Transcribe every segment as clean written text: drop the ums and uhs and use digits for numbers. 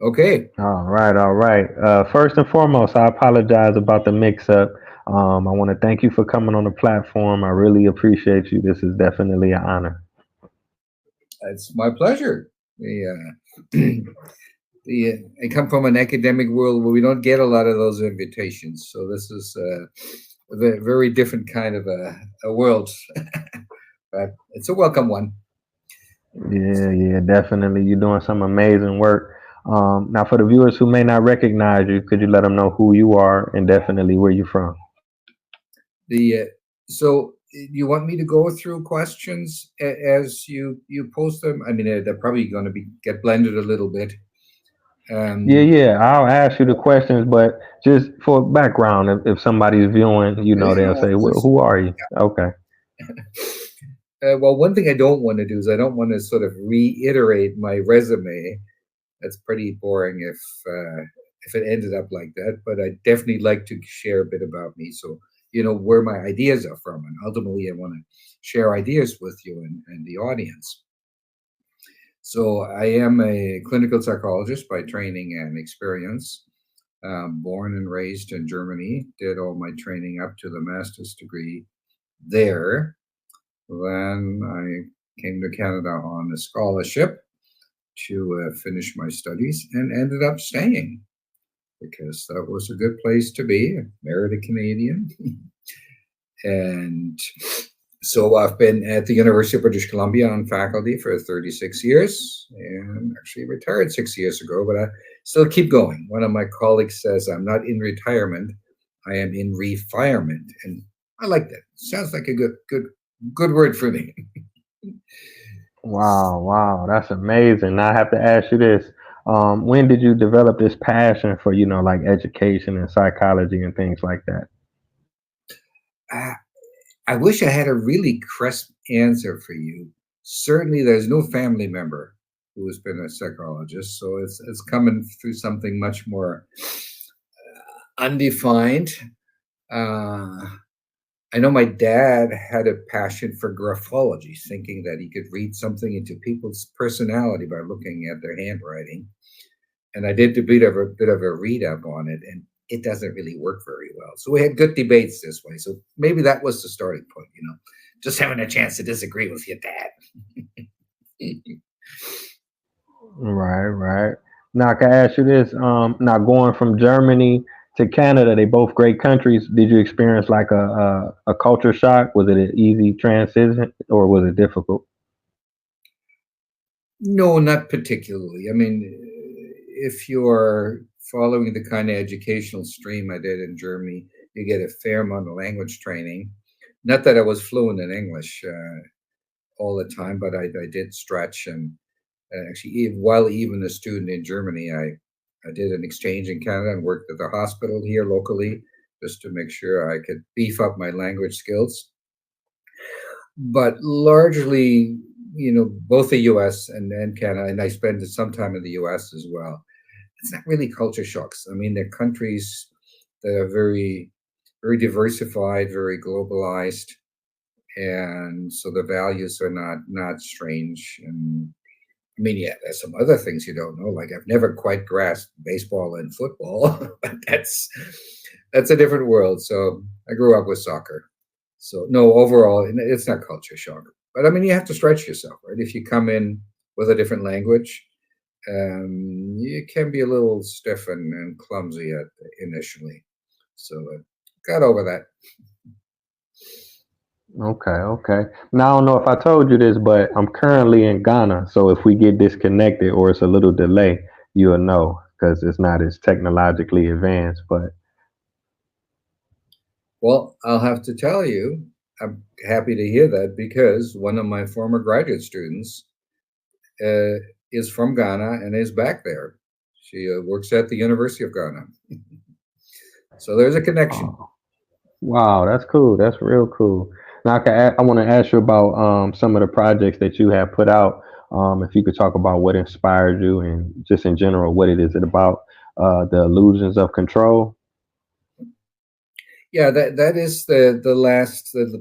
Okay. All right, all right. First and foremost, I apologize about the mix-up. I want to thank you for coming on the platform. I really appreciate you. This is definitely an honor. It's my pleasure. I come from an academic world where we don't get a lot of those invitations, so this is a very different kind of a world, but it's a welcome one. Yeah, yeah, definitely. You're doing some amazing work. Now, for the viewers who may not recognize you, could you let them know who you are and definitely where you're from? The so you want me to go through questions as you post them? I mean, they're probably going to be get blended a little bit. Yeah, Um, yeah. I'll ask you the questions, but just for background, if somebody's viewing, they'll yeah, say, of well, course. "Who are you?" Okay. Well, one thing I don't want to do is I don't want to sort of reiterate my resume. That's pretty boring if it ended up like that. But I definitely like to share a bit about me, so you know where my ideas are from, and ultimately I want to share ideas with you and the audience. So I am a clinical psychologist by training and experience. Born and raised in Germany, did all my training up to the master's degree there. Then I came to Canada on a scholarship to finish my studies and ended up staying because that was a good place to be. I married a Canadian. And so I've been at the University of British Columbia on faculty for 36 years and actually retired 6 years ago, but I still keep going. One of my colleagues says I'm not in retirement, I am in refirement. And I like that. Sounds like a good word for me. Wow, wow, that's amazing. Now I have to ask you this: when did you develop this passion for, like education and psychology and things like that? I, I wish I had a really crisp answer for you. Certainly, there's no family member who has been a psychologist, so it's coming through something much more undefined. Uh, I know my dad had a passion for graphology, thinking that he could read something into people's personality by looking at their handwriting. And I did a bit of a read up on it, and it doesn't really work very well. So we had good debates this way. So maybe that was the starting point, just having a chance to disagree with your dad. Right, right. Now I can ask you this: now going from Germany to Canada, they both great countries. Did you experience like a culture shock? Was it an easy transition or was it difficult? No, not particularly. I mean, if you're following the kind of educational stream I did in Germany, you get a fair amount of language training. Not that I was fluent in English all the time, but I did stretch. And actually, while even a student in Germany, I did an exchange in Canada and worked at the hospital here locally just to make sure I could beef up my language skills. But largely, both the US and Canada, and I spent some time in the US as well. It's not really culture shocks. I mean, they're countries that are very, very diversified, very globalized, and so the values are not strange. And I mean, yeah, there's some other things you don't know. Like I've never quite grasped baseball and football, but that's a different world. So I grew up with soccer. So no, overall, it's not culture shock. But I mean, you have to stretch yourself, right? If you come in with a different language, you can be a little stiff and clumsy initially. So got over that. Okay, okay. Now I don't know if I told you this, but I'm currently in Ghana. So if we get disconnected or it's a little delay, you'll know because it's not as technologically advanced. But Well, I'll have to tell you, I'm happy to hear that because one of my former graduate students uh, is from Ghana and is back there. She works at the University of Ghana. So there's a connection. oh, wow, that's cool. That's real cool. Now I want to ask you about some of the projects that you have put out. If you could talk about what inspired you and just in general, what it is it about the illusions of control. Yeah, that is the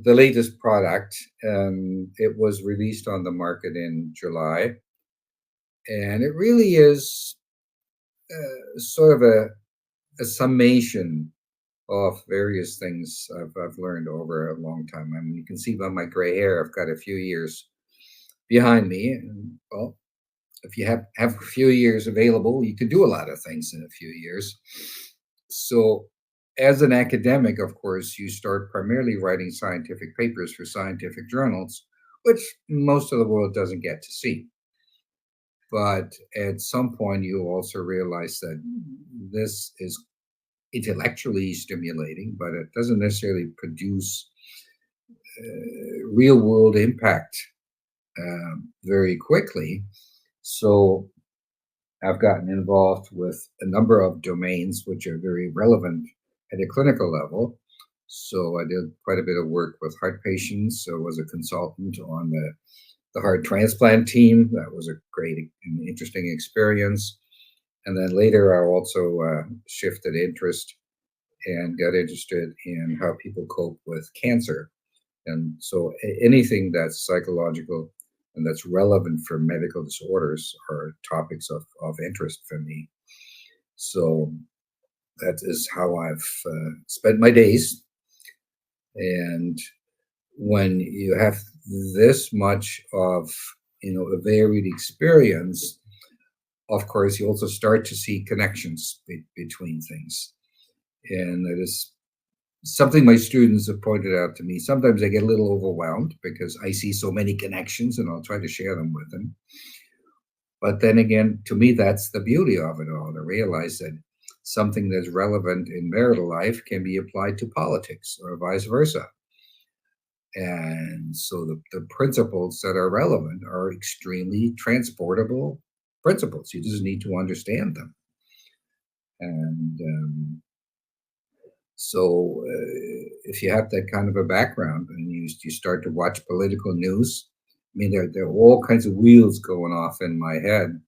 latest product. It was released on the market in July, and it really is. sort of a summation of various things I've learned over a long time. I mean, you can see by my gray hair, I've got a few years behind me. And, well, if you have a few years available, you can do a lot of things in a few years. So, as an academic, of course, you start primarily writing scientific papers for scientific journals, which most of the world doesn't get to see. But at some point, you also realize that this is intellectually stimulating, but it doesn't necessarily produce real world impact very quickly. So I've gotten involved with a number of domains which are very relevant at a clinical level. So I did quite a bit of work with heart patients. So I was a consultant on the heart transplant team. That was a great and interesting experience. And then later I also shifted interest and got interested in how people cope with cancer. And so anything that's psychological and that's relevant for medical disorders are topics of interest for me. So that is how I've spent my days. And when you have this much of a varied experience, of course, you also start to see connections between things. And that is something my students have pointed out to me. Sometimes I get a little overwhelmed because I see so many connections and I'll try to share them with them. But then again, to me, that's the beauty of it all, to realize that something that's relevant in marital life can be applied to politics or vice versa. And so the principles that are relevant are extremely transportable principles. You just need to understand them. And so if you have that kind of a background and you start to watch political news, I mean, there are all kinds of wheels going off in my head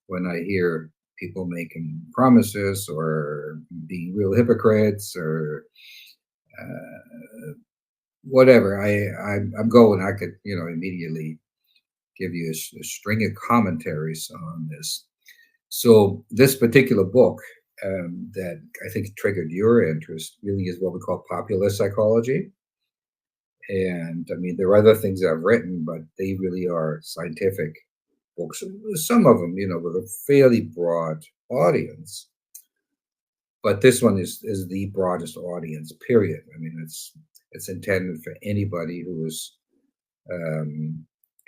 when I hear people making promises or being real hypocrites or whatever. I'm going. I could immediately give you a string of commentaries on this. So this particular book that I think triggered your interest really is what we call popular psychology. And I mean, there are other things I've written, but they really are scientific books. Some of them, with a fairly broad audience. But this one is the broadest audience, period. I mean, it's intended for anybody who is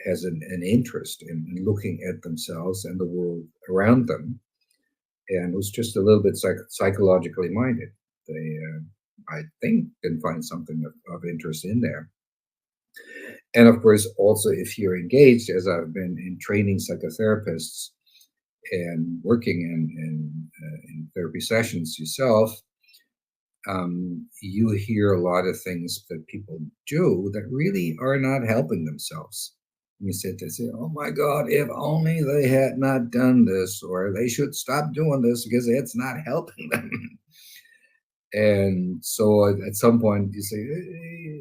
has an interest in looking at themselves and the world around them, and who's just a little bit psychologically minded. They, I think, can find something of interest in there. And of course, also if you're engaged, as I've been in training psychotherapists and working in therapy sessions yourself, you hear a lot of things that people do that really are not helping themselves. You sit there and say, oh my God, if only they had not done this, or they should stop doing this because it's not helping them. And so at some point you say,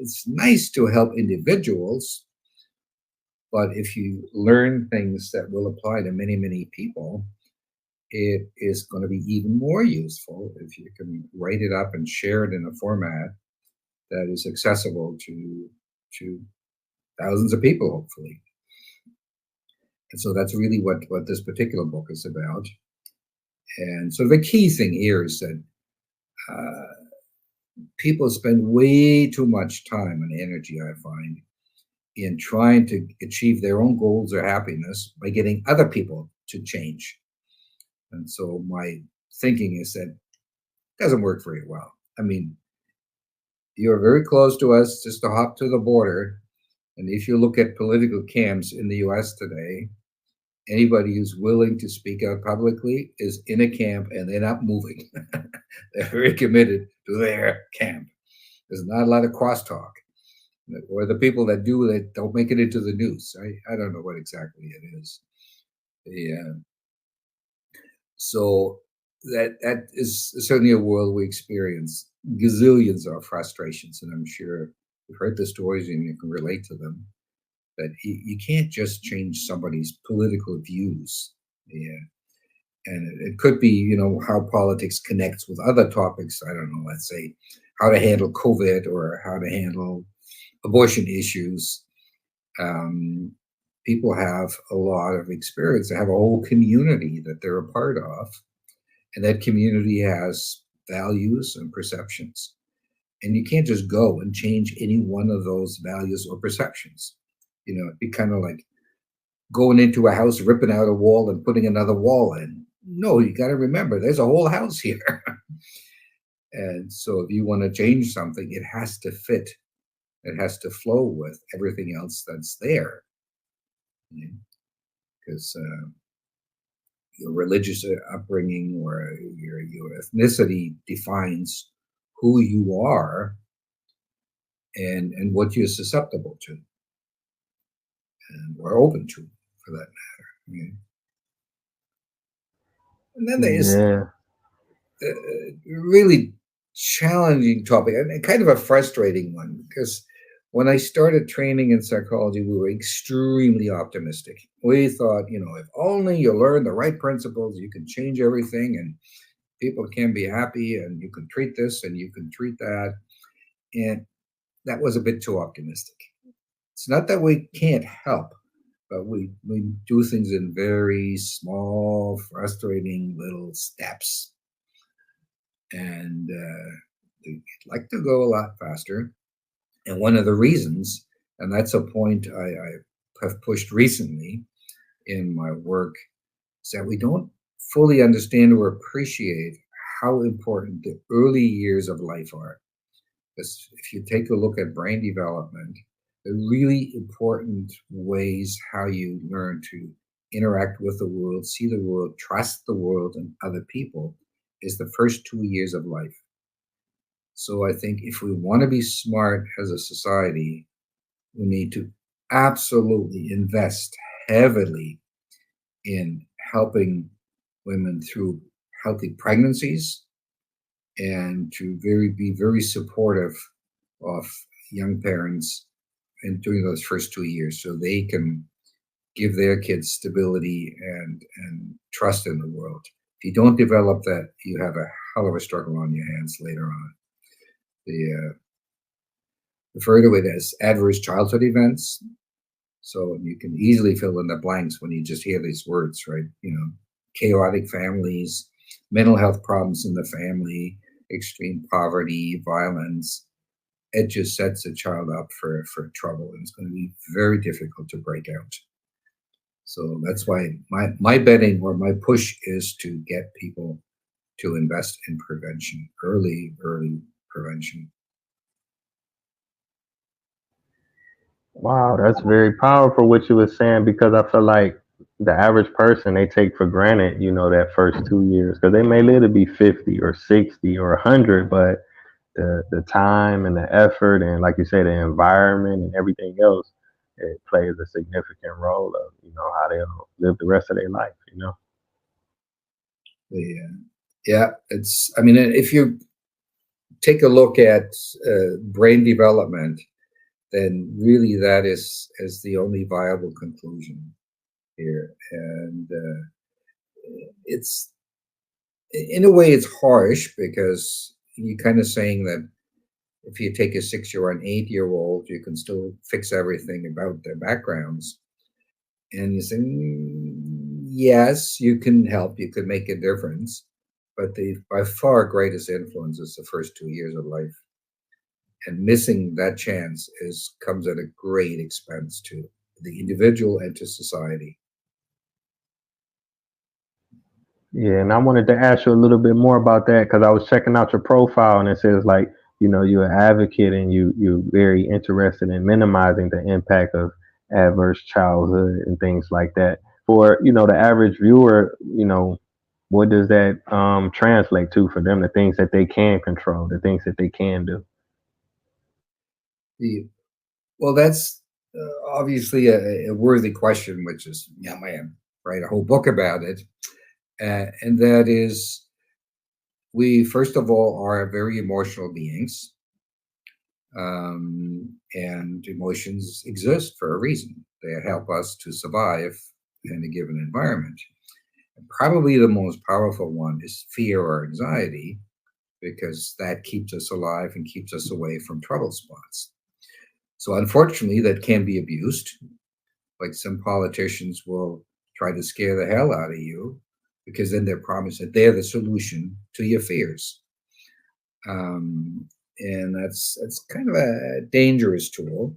it's nice to help individuals, but if you learn things that will apply to many, many people, it is going to be even more useful if you can write it up and share it in a format that is accessible to thousands of people, hopefully. And so that's really what this particular book is about. And so the key thing here is that people spend way too much time and energy, I find, in trying to achieve their own goals or happiness by getting other people to change. And so my thinking is that it doesn't work very well. I mean, you're very close to us, just to hop to the border. And if you look at political camps in the US today, anybody who's willing to speak out publicly is in a camp and they're not moving. They're very committed to their camp. There's not a lot of crosstalk. Or the people that do that don't make it into the news. I don't know what exactly it is. Yeah. So that is certainly a world we experience gazillions of frustrations, and I'm sure you've heard the stories and you can relate to them. That you can't just change somebody's political views. Yeah. And it could be, how politics connects with other topics. I don't know, let's say how to handle COVID or how to handle abortion issues. Um, People have a lot of experience. They have a whole community that they're a part of, and that community has values and perceptions. And you can't just go and change any one of those values or perceptions. It'd be kind of like going into a house, ripping out a wall and putting another wall in. No, you got to remember there's a whole house here. And so if you want to change something, it has to fit, it has to flow with everything else that's there. Because your religious upbringing or your ethnicity defines who you are and what you're susceptible to and or open to, for that matter. And then there's Yeah. really challenging topic and kind of a frustrating one, because when I started training in psychology, we were extremely optimistic. We thought, if only you learn the right principles, you can change everything and people can be happy and you can treat this and you can treat that. And that was a bit too optimistic. It's not that we can't help, but we do things in very small, frustrating little steps. And we'd like to go a lot faster. And one of the reasons, and that's a point I have pushed recently in my work, is that we don't fully understand or appreciate how important the early years of life are. Because if you take a look at brain development, the really important ways how you learn to interact with the world, see the world, trust the world and other people is the first 2 years of life. So I think if we want to be smart as a society, we need to absolutely invest heavily in helping women through healthy pregnancies and to be very supportive of young parents and during those first 2 years so they can give their kids stability and trust in the world. If you don't develop that, you have a hell of a struggle on your hands later on. The refer to it as adverse childhood events. So you can easily fill in the blanks when you just hear these words, right? Chaotic families, mental health problems in the family, extreme poverty, violence. It just sets a child up for trouble, and it's going to be very difficult to break out. So that's why my betting or my push is to get people to invest in prevention, early prevention. Wow, that's very powerful what you were saying, because I feel like the average person, they take for granted, that first 2 years, because they may live to be 50 or 60 or 100, but the time and the effort and, like you say, the environment and everything else, it plays a significant role of how they'll live the rest of their life. Yeah, it's. I mean, if you take a look at brain development, then really that is the only viable conclusion here. And it's in a way it's harsh because you're kind of saying that if you take a 6 or an 8-year-old, you can still fix everything about their backgrounds. And you say, yes, you can help, you can make a difference, but the by far greatest influence is the first 2 years of life. And missing that chance comes at a great expense to the individual and to society. Yeah, and I wanted to ask you a little bit more about that, because I was checking out your profile and it says, like, you're an advocate and you're very interested in minimizing the impact of adverse childhood and things like that. For the average viewer, what does that translate to for them? The things that they can control, the things that they can do. The, well, that's obviously a worthy question, which is, yeah, I write a whole book about it. And that is, we first of all are very emotional beings, and emotions exist for a reason. They help us to survive in a given environment. Probably the most powerful one is fear or anxiety, because that keeps us alive and keeps us away from trouble spots. So unfortunately, that can be abused. Like some politicians will try to scare the hell out of you because then they're promised that they're the solution to your fears. Um, and that's kind of a dangerous tool.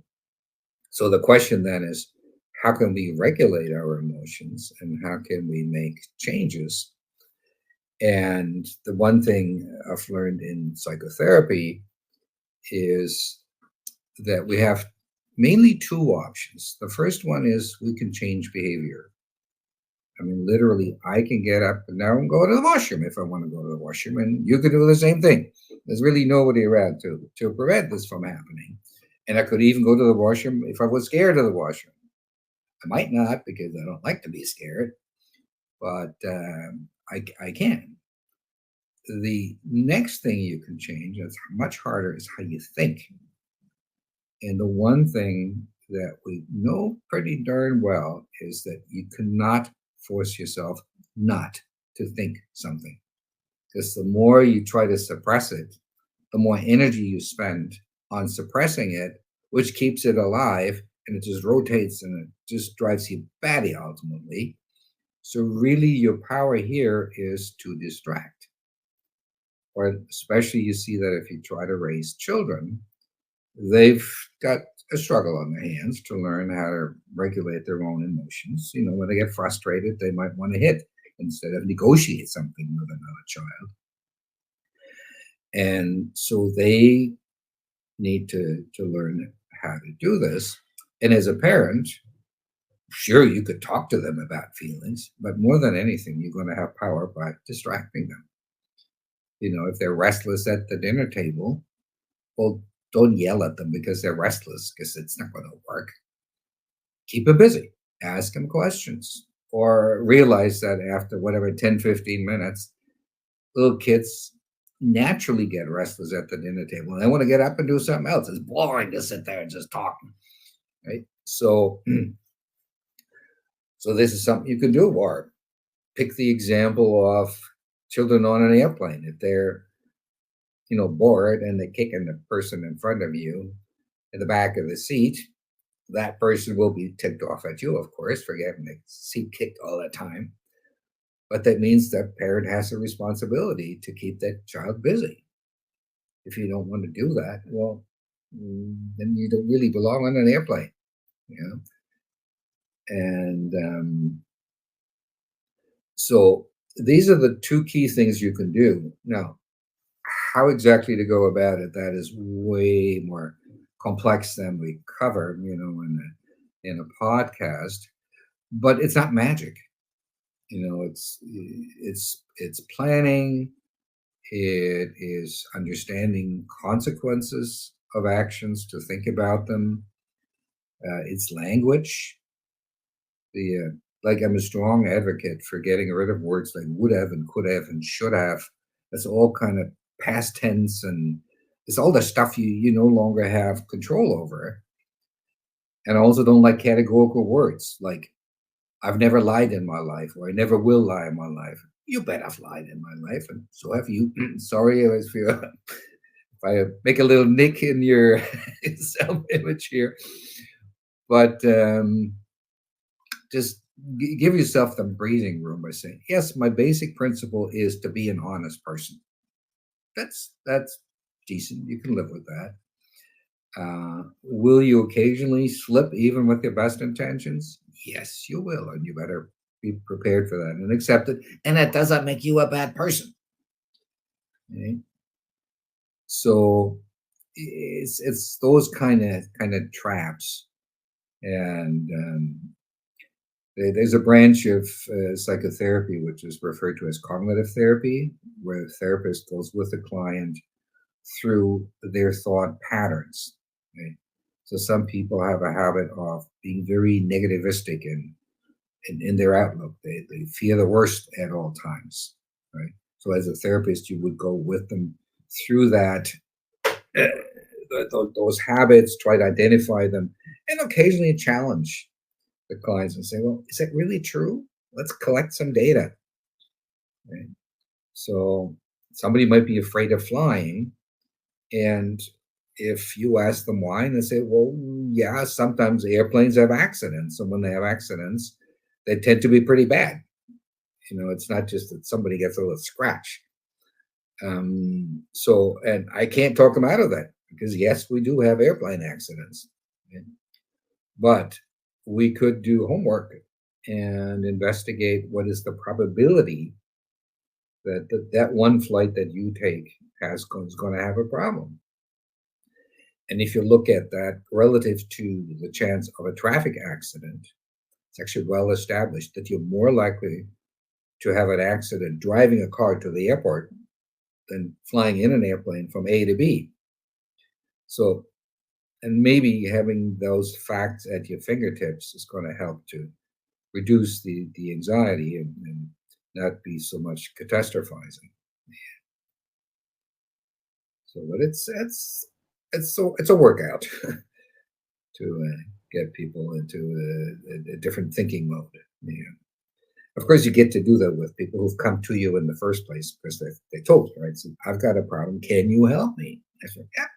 So the question then is, how can we regulate our emotions and how can we make changes? And the one thing I've learned in psychotherapy is that we have mainly two options. The first one is we can change behavior. I mean, literally, I can get up and now and go to the washroom if I want to go to the washroom, and you could do the same thing. There's really nobody around to prevent this from happening. And I could even go to the washroom if I was scared of the washroom. I might not because I don't like to be scared, but I can. The next thing you can change, that's much harder, is how you think. And the one thing that we know pretty darn well is that you cannot force yourself not to think something. Because the more you try to suppress it, the more energy you spend on suppressing it, which keeps it alive, and it just rotates and it just drives you batty ultimately. So really your power here is to distract. Or especially you see that if you try to raise children, they've got a struggle on their hands to learn how to regulate their own emotions. You know, when they get frustrated, they might want to hit instead of negotiate something with another child. And so they need to learn how to do this. And as a parent, sure, you could talk to them about feelings, but more than anything, you're going to have power by distracting them. You know, if they're restless at the dinner table, well, don't yell at them because they're restless, because it's not going to work. Keep them busy. Ask them questions. Or realize that after whatever 10, 15 minutes, little kids naturally get restless at the dinner table. And they want to get up and do something else. It's boring to sit there and just talk. Right? So, so this is something you can do. Or pick the example of children on an airplane. If they're bored and they're kicking the person in front of you in the back of the seat, that person will be ticked off at you, of course, for getting the seat kicked all the time. But that means that parent has a responsibility to keep that child busy. If you don't want to do that, well, then you don't really belong on an airplane, you know. And so these are the two key things you can do. Now, how exactly to go about it, that is way more complex than we covered, in a podcast. But it's not magic. It's planning. It is understanding consequences of actions to think about them. It's language. Like I'm a strong advocate for getting rid of words like would have and could have and should have. That's all kind of past tense, and it's all the stuff you no longer have control over. And I also don't like categorical words like I've never lied in my life, or I never will lie in my life. You bet I've lied in my life, and so have you. Sorry if I make a little nick in your self-image here, but just give yourself the breathing room by saying, yes, my basic principle is to be an honest person. That's decent. You can live with that. Will you occasionally slip even with your best intentions? Yes, you will, and you better be prepared for that and accept it. And that doesn't make you a bad person. Okay? So it's those kind of traps, and there's a branch of psychotherapy which is referred to as cognitive therapy, where the therapist goes with the client through their thought patterns. Right? So some people have a habit of being very negativistic in their outlook. They fear the worst at all times. Right? So as a therapist, you would go with them through that those habits, try to identify them, and occasionally challenge the clients and say, well, is that really true? Let's collect some data. Right? So somebody might be afraid of flying, and if you ask them why, and they say, well, yeah, sometimes airplanes have accidents, and when they have accidents, they tend to be pretty bad. It's not just that somebody gets a little scratch. So, and I can't talk them out of that because yes, we do have airplane accidents, okay? But we could do homework and investigate what is the probability that that one flight that you take is going to have a problem. And if you look at that relative to the chance of a traffic accident, it's actually well established that you're more likely to have an accident driving a car to the airport than flying in an airplane from A to B. So, and maybe having those facts at your fingertips is going to help to reduce the anxiety and not be so much catastrophizing. So, but it's a workout to get people into a different thinking mode. Yeah. Of course, you get to do that with people who've come to you in the first place because they told you, right? So I've got a problem. Can you help me? I said, yeah,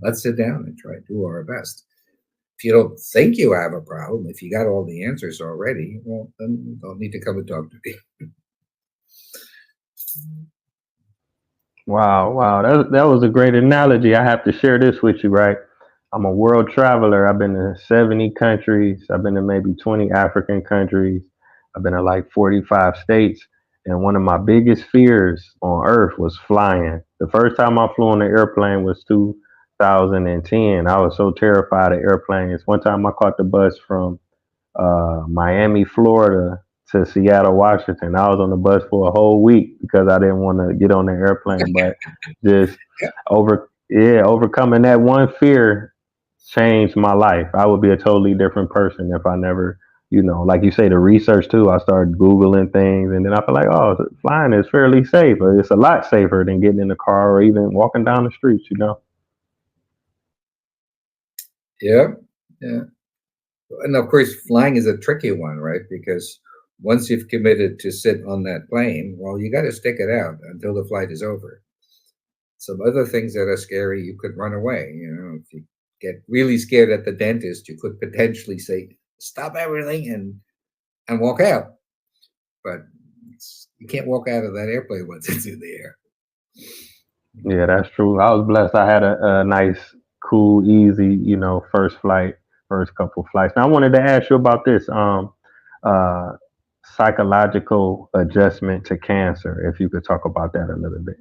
let's sit down and try to do our best. If you don't think you have a problem, if you got all the answers already, well, then you don't need to come and talk to me. Wow, wow, that was a great analogy. I have to share this with you, right? I'm a world traveler. I've been to 70 countries. I've been to maybe 20 African countries. I've been to like 45 states. And one of my biggest fears on earth was flying. The first time I flew on an airplane was 2010. I was so terrified of airplanes. One time I caught the bus from Miami, Florida to Seattle, Washington. I was on the bus for a whole week because I didn't want to get on the airplane. But just Yeah. overcoming that one fear changed my life. I would be a totally different person if I never, like you say, the research too. I started Googling things and then I feel like, oh, flying is fairly safe. It's a lot safer than getting in the car or even walking down the streets. Yeah. Yeah. And of course, flying is a tricky one, right? Because once you've committed to sit on that plane, well, you got to stick it out until the flight is over. Some other things that are scary, you could run away. If you get really scared at the dentist, you could potentially say, "Stop everything," and walk out. But you can't walk out of that airplane once it's in the air. Yeah, that's true. I was blessed. I had a nice, cool, easy, first flight, first couple flights. Now I wanted to ask you about this uh, psychological adjustment to cancer. If you could talk about that a little bit.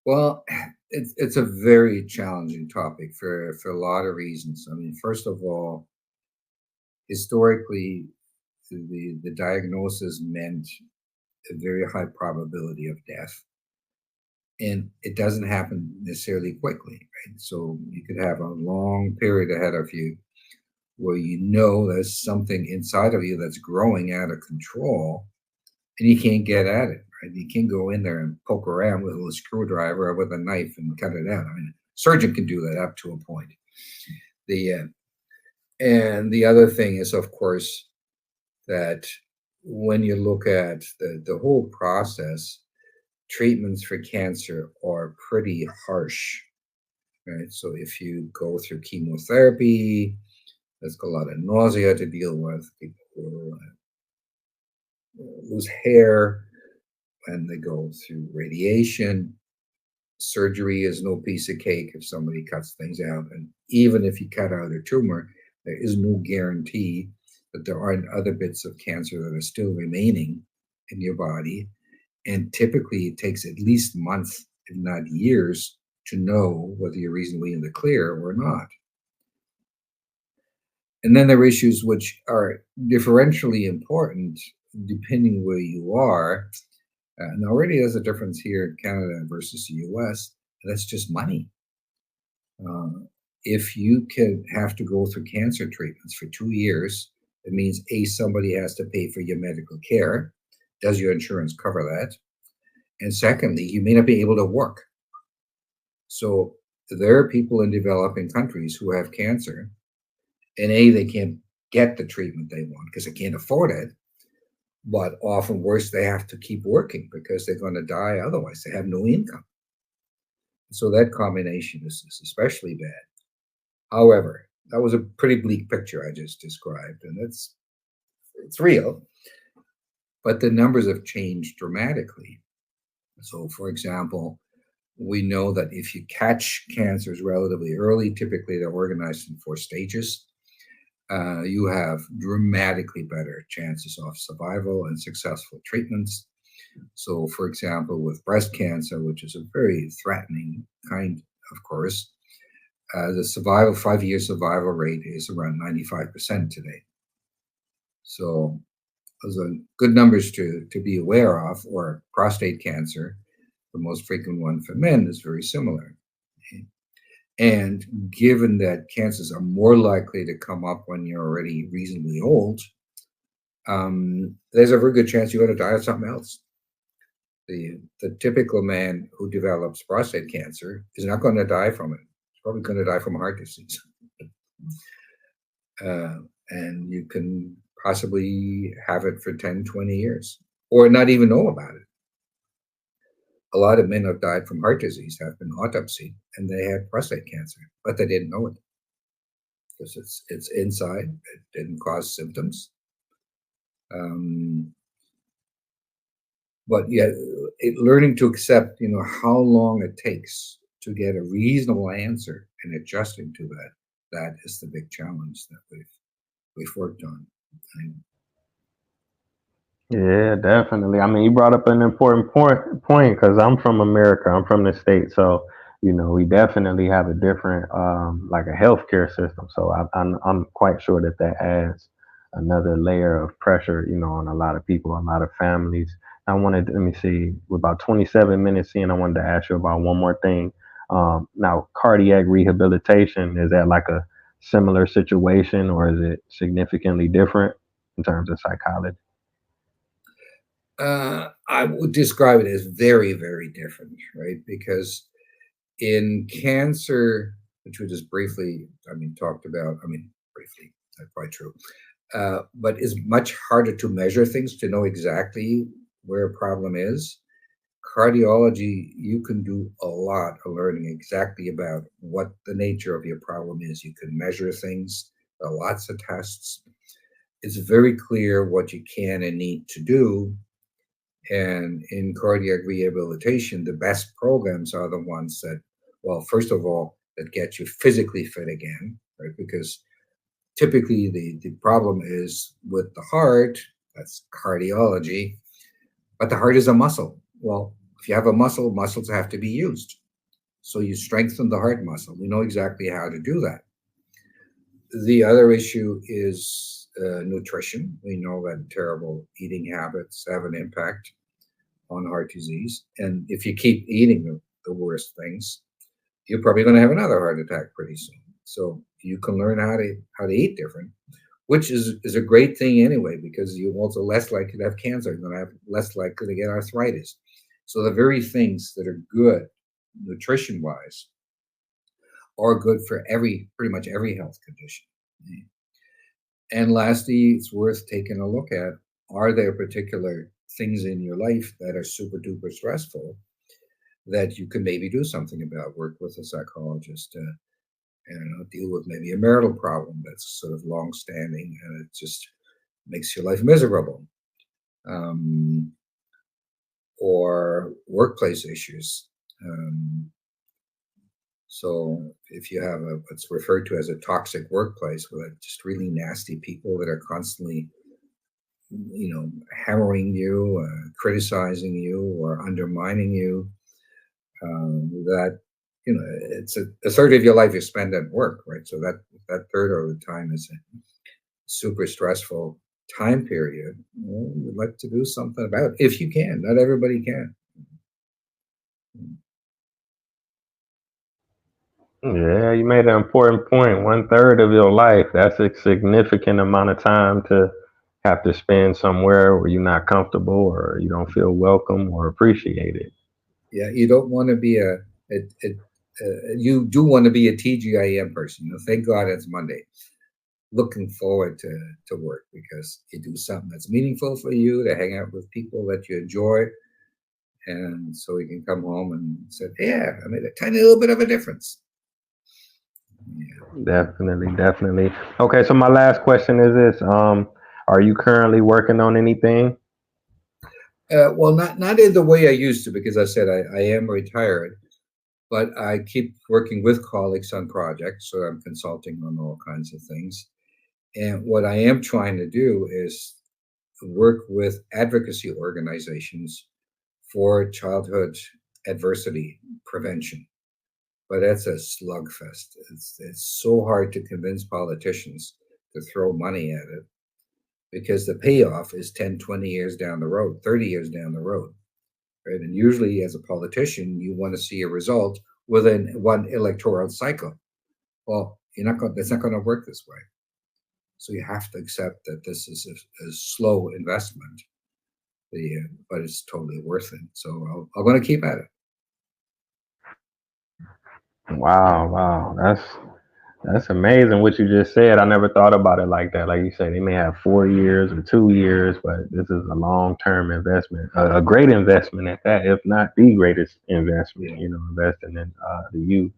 Well, it's a very challenging topic for a lot of reasons. I mean, first of all, historically, the diagnosis meant a very high probability of death, and it doesn't happen necessarily quickly, right? So you could have a long period ahead of you where there's something inside of you that's growing out of control, and you can't get at it, right? You can't go in there and poke around with a little screwdriver or with a knife and cut it out. I mean, surgeon can do that up to a point. The and the other thing is, of course, that when you look at the whole process, treatments for cancer are pretty harsh, right? So if you go through chemotherapy, there's a lot of nausea to deal with. People lose hair and they go through radiation. Surgery is no piece of cake if somebody cuts things out. And even if you cut out a tumor, there is no guarantee that there aren't other bits of cancer that are still remaining in your body. And typically, it takes at least months, if not years, to know whether you're reasonably in the clear or not. And then there are issues which are differentially important depending where you are. And already there's a difference here in Canada versus the US, and that's just money. Uh, if you can have to go through cancer treatments for 2 years, it means somebody has to pay for your medical care. Does your insurance cover that? And secondly, you may not be able to work. So there are people in developing countries who have cancer, and they can't get the treatment they want because they can't afford it, But often worse, they have to keep working because they're going to die otherwise. They have no income. So that combination is especially bad. However, that was a pretty bleak picture I just described, and it's real, but the numbers have changed dramatically. So, for example, we know that if you catch cancers relatively early, typically they're organized in 4 stages, you have dramatically better chances of survival and successful treatments. So, for example, with breast cancer, which is a very threatening kind, of course, the 5-year survival rate is around 95% today. So, those are good numbers to be aware of. Or prostate cancer, the most frequent one for men, is very similar. And given that cancers are more likely to come up when you're already reasonably old, there's a very good chance you're going to die of something else. The typical man who develops prostate cancer is not going to die from it. He's probably going to die from heart disease. And you can possibly have it for 10, 20 years or not even know about it. A lot of men who have died from heart disease have been autopsied and they had prostate cancer, but they didn't know it because it's inside. It didn't cause symptoms. But yeah, learning to accept, how long it takes to get a reasonable answer and adjusting to that is the big challenge that we've worked on. Yeah, definitely. I mean, you brought up an important point because I'm from America. I'm from the States, so we definitely have a different, like a healthcare system. So I'm quite sure that that adds another layer of pressure, on a lot of people, a lot of families. Let me see, we're about 27 minutes in. I wanted to ask you about one more thing. Now, cardiac rehabilitation, is that like a similar situation, or is it significantly different in terms of psychology? I would describe it as very, very different, right? Because in cancer, which we just briefly, talked about, briefly, not quite true, but is much harder to measure things to know exactly where a problem is. Cardiology, you can do a lot of learning exactly about what the nature of your problem is. You can measure things, there are lots of tests. It's very clear what you can and need to do. And in cardiac rehabilitation, the best programs are the ones that, well, first of all, that get you physically fit again, right? Because typically the problem is with the heart, that's cardiology, but the heart is a muscle. Well, if you have a muscle, muscles have to be used. So you strengthen the heart muscle. We know exactly how to do that. The other issue is nutrition. We know that terrible eating habits have an impact on heart disease. And if you keep eating the worst things, you're probably going to have another heart attack pretty soon. So you can learn how to eat different, which is a great thing anyway, because you're also less likely to have cancer. You're going to have less likely to get arthritis. So the very things that are good nutrition wise are good for pretty much every health condition. And lastly, it's worth taking a look at, are there particular things in your life that are super duper stressful that you can maybe do something about, work with a psychologist, deal with maybe a marital problem that's sort of long standing and it just makes your life miserable, or workplace issues. So if you have what's referred to as a toxic workplace with just really nasty people that are constantly, hammering you, criticizing you, or undermining you, that it's a third of your life you spend at work, right? So that third of the time is a super stressful time period. Well, you'd like to do something about it if you can. Not everybody can. Yeah, you made an important point. One third of your life, that's a significant amount of time to have to spend somewhere where you're not comfortable or you don't feel welcome or appreciated. Yeah, you don't want to be you do want to be a TGIM person. Thank God it's Monday. looking forward to work because you do something that's meaningful for you, to hang out with people that you enjoy. And so you can come home and say, yeah, I made a tiny little bit of a difference. Yeah. Definitely, definitely. Okay, so my last question is this: are you currently working on anything? Well, not in the way I used to, because I said I am retired, but I keep working with colleagues on projects, so I'm consulting on all kinds of things. And what I am trying to do is work with advocacy organizations for childhood adversity prevention. But that's a slugfest. It's so hard to convince politicians to throw money at it because the payoff is 10, 20 years down the road, 30 years down the road. Right? And usually, as a politician, you want to see a result within one electoral cycle. Well, you're not going. That's not going to work this way. So you have to accept that this is a slow investment, but it's totally worth it. So I'm going to keep at it. Wow, wow, that's amazing what you just said. I never thought about it like that. Like you said, they may have 4 years or 2 years, but this is a long term investment, a great investment at that, if not the greatest investment. Yeah. Investing in the youth.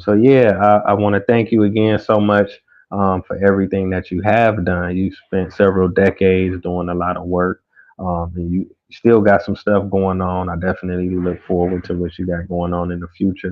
So yeah, I want to thank you again so much for everything that you have done. You spent several decades doing a lot of work, and you still got some stuff going on. I definitely look forward to what you got going on in the future.